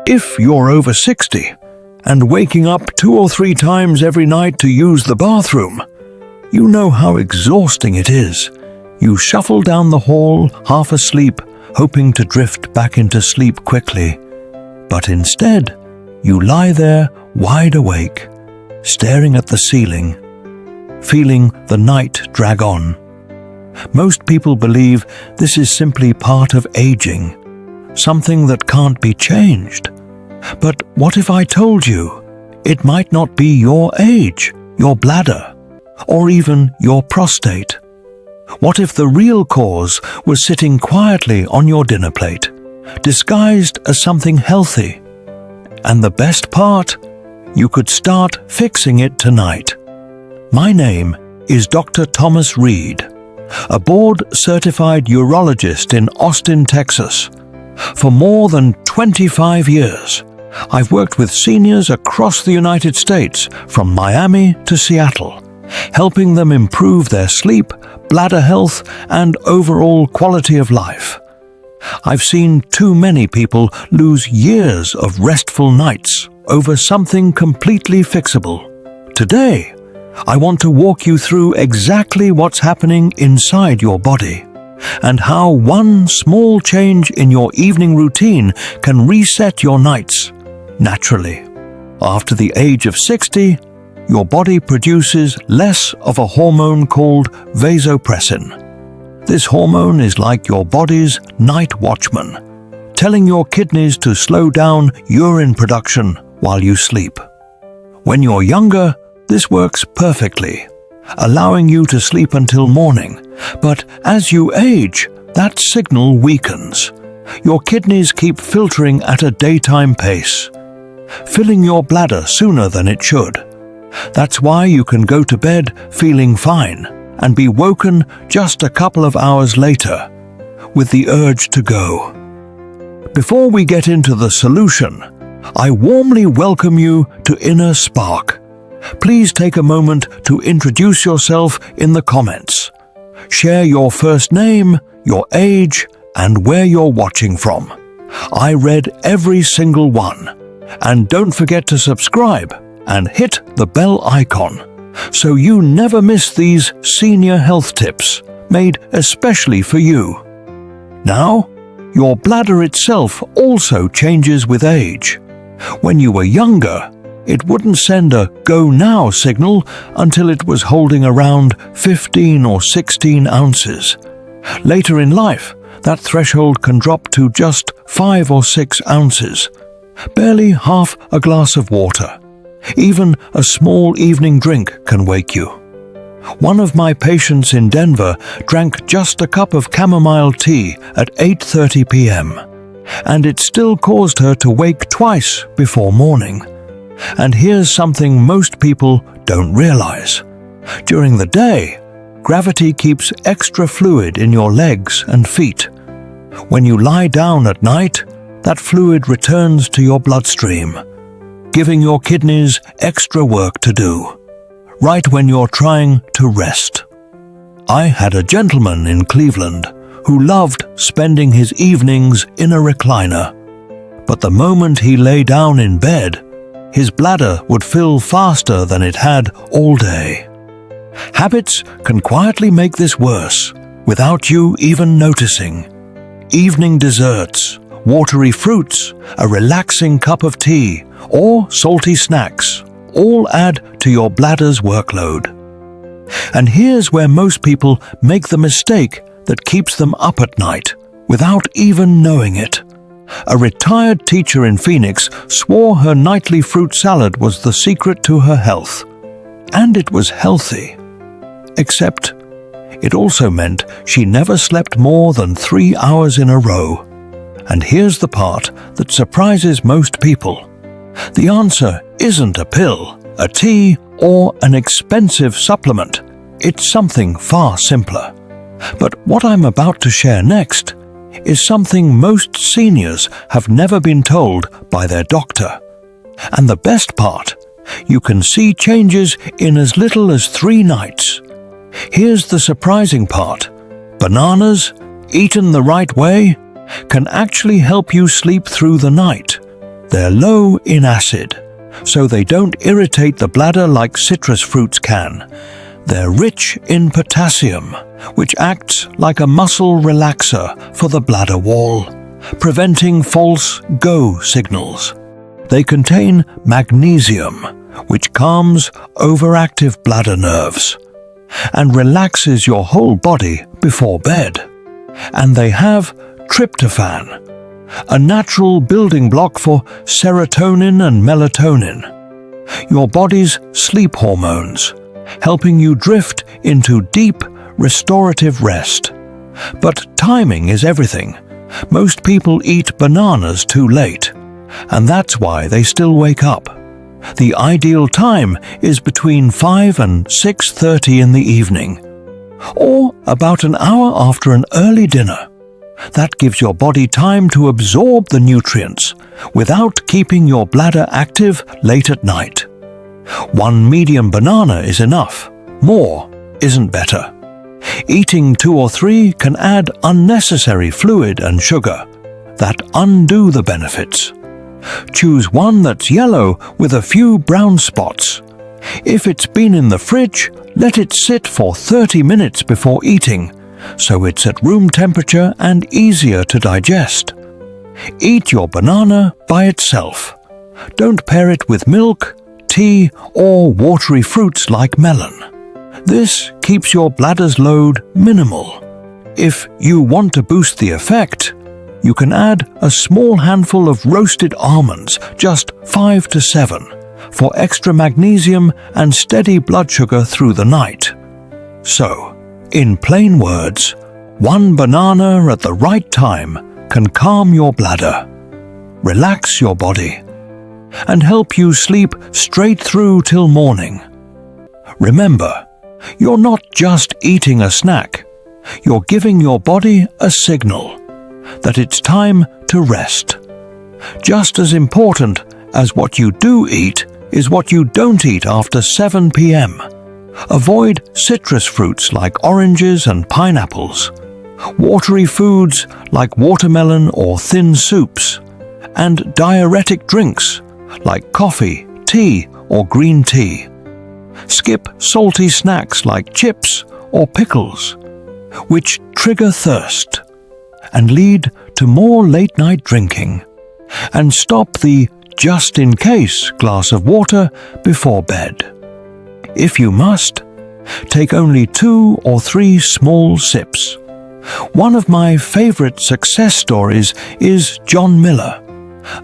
If you're over 60 and waking up 2 or 3 times every night to use the bathroom, you know how exhausting it is. You shuffle down the hall, half asleep, hoping to drift back into sleep quickly. But instead, you lie there wide awake, staring at the ceiling, feeling the night drag on. Most people believe this is simply part of aging, something that can't be changed. But what if I told you it might not be your age, your bladder, or even your prostate? What if the real cause was sitting quietly on your dinner plate, disguised as something healthy? And the best part? You could start fixing it tonight. My name is Dr. Thomas Reed, a board-certified urologist in Austin, Texas. For more than 25 years, I've worked with seniors across the United States, from Miami to Seattle, helping them improve their sleep, bladder health, and overall quality of life. I've seen too many people lose years of restful nights over something completely fixable. Today, I want to walk you through exactly what's happening inside your body and how one small change in your evening routine can reset your nights naturally. After the age of 60, your body produces less of a hormone called vasopressin. This hormone is like your body's night watchman, telling your kidneys to slow down urine production while you sleep. When you're younger, this works perfectly, allowing you to sleep until morning. But as you age, that signal weakens. Your kidneys keep filtering at a daytime pace, filling your bladder sooner than it should. That's why you can go to bed feeling fine and be woken just a couple of hours later with the urge to go. Before we get into the solution, I warmly welcome you to Inner Spark. Please take a moment to introduce yourself in the comments. Share your first name, your age, and where you're watching from. I read every single one. And don't forget to subscribe and hit the bell icon so you never miss these senior health tips made especially for you. Now, your bladder itself also changes with age. When you were younger, it wouldn't send a go now signal until it was holding around 15 or 16 ounces. Later in life, that threshold can drop to just 5 or 6 ounces. Barely half a glass of water. Even a small evening drink can wake you. One of my patients in Denver drank just a cup of chamomile tea at 8:30 p.m. and it still caused her to wake twice before morning. And here's something most people don't realize. During the day, gravity keeps extra fluid in your legs and feet. When you lie down at night, that fluid returns to your bloodstream, giving your kidneys extra work to do, right when you're trying to rest. I had a gentleman in Cleveland who loved spending his evenings in a recliner. But the moment he lay down in bed, his bladder would fill faster than it had all day. Habits can quietly make this worse without you even noticing. Evening desserts, watery fruits, a relaxing cup of tea, or salty snacks all add to your bladder's workload. And here's where most people make the mistake that keeps them up at night without even knowing it. A retired teacher in Phoenix swore her nightly fruit salad was the secret to her health. And it was healthy. Except it also meant she never slept more than 3 hours in a row. And here's the part that surprises most people. The answer isn't a pill, a tea, or an expensive supplement. It's something far simpler. But what I'm about to share next is something most seniors have never been told by their doctor. And the best part, you can see changes in as little as 3 nights. Here's the surprising part. Bananas, eaten the right way, can actually help you sleep through the night. They're low in acid, so they don't irritate the bladder like citrus fruits can. They're rich in potassium, which acts like a muscle relaxer for the bladder wall, preventing false go signals. They contain magnesium, which calms overactive bladder nerves and relaxes your whole body before bed. And they have tryptophan, a natural building block for serotonin and melatonin, your body's sleep hormones, helping you drift into deep, restorative rest. But timing is everything. Most people eat bananas too late, and that's why they still wake up. The ideal time is between 5 and 6:30 in the evening, or about an hour after an early dinner. That gives your body time to absorb the nutrients without keeping your bladder active late at night. One medium banana is enough. More isn't better. Eating 2 or 3 can add unnecessary fluid and sugar that undo the benefits. Choose one that's yellow with a few brown spots. If it's been in the fridge, let it sit for 30 minutes before eating, so it's at room temperature and easier to digest. Eat your banana by itself. Don't pair it with milk, tea, or watery fruits like melon. This keeps your bladder's load minimal. If you want to boost the effect, you can add a small handful of roasted almonds, just 5 to 7, for extra magnesium and steady blood sugar through the night. So, in plain words, one banana at the right time can calm your bladder, relax your body, and help you sleep straight through till morning. Remember, you're not just eating a snack, you're giving your body a signal that it's time to rest. Just as important as what you do eat is what you don't eat after 7 p.m. Avoid citrus fruits like oranges and pineapples, watery foods like watermelon or thin soups, and diuretic drinks like coffee, tea, or green tea. Skip salty snacks like chips or pickles, which trigger thirst and lead to more late-night drinking. And stop the just-in-case glass of water before bed. If you must, take only 2 or 3 small sips. One of my favorite success stories is John Miller,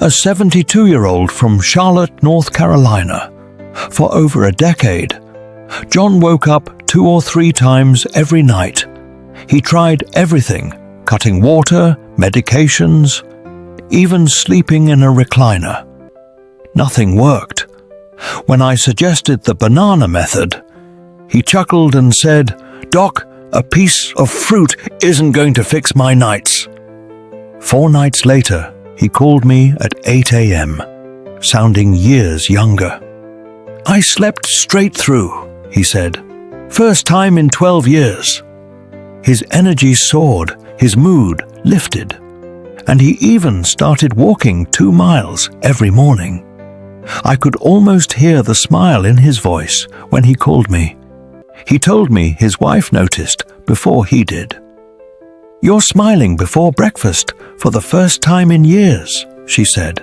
a 72-year-old from Charlotte, North Carolina. For over a decade, John woke up 2 or 3 times every night. He tried everything, cutting water, medications, even sleeping in a recliner. Nothing worked. When I suggested the banana method, he chuckled and said, "Doc, a piece of fruit isn't going to fix my nights." 4 nights later, he called me at 8 a.m., sounding years younger. "I slept straight through," he said. "First time in 12 years." His energy soared, his mood lifted, and he even started walking 2 miles every morning. I could almost hear the smile in his voice when he called me. He told me his wife noticed before he did. "You're smiling before breakfast for the first time in years," she said.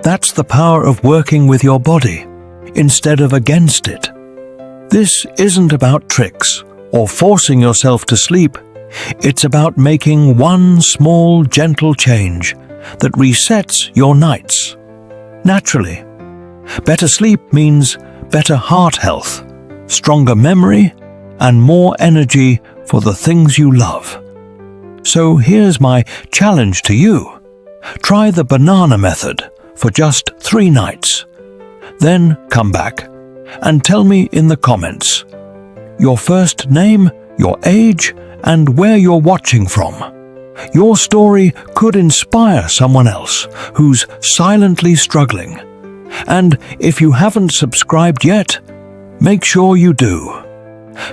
That's the power of working with your body instead of against it. This isn't about tricks or forcing yourself to sleep. It's about making one small, gentle change that resets your nights. Naturally, better sleep means better heart health, stronger memory, and more energy for the things you love. So here's my challenge to you. Try the banana method for just 3 nights. Then come back and tell me in the comments your first name, your age, and where you're watching from. Your story could inspire someone else who's silently struggling. And if you haven't subscribed yet, make sure you do.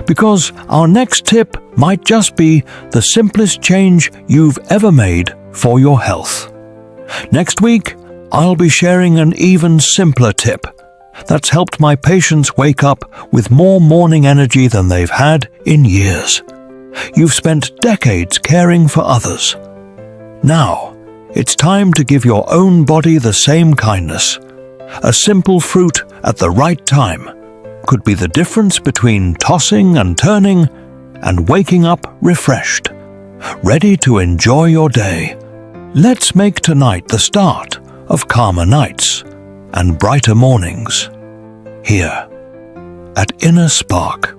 Because our next tip might just be the simplest change you've ever made for your health. Next week, I'll be sharing an even simpler tip that's helped my patients wake up with more morning energy than they've had in years. You've spent decades caring for others. Now, it's time to give your own body the same kindness. A simple fruit at the right time could be the difference between tossing and turning and waking up refreshed, ready to enjoy your day. Let's make tonight the start of calmer nights and brighter mornings here at Inner Spark.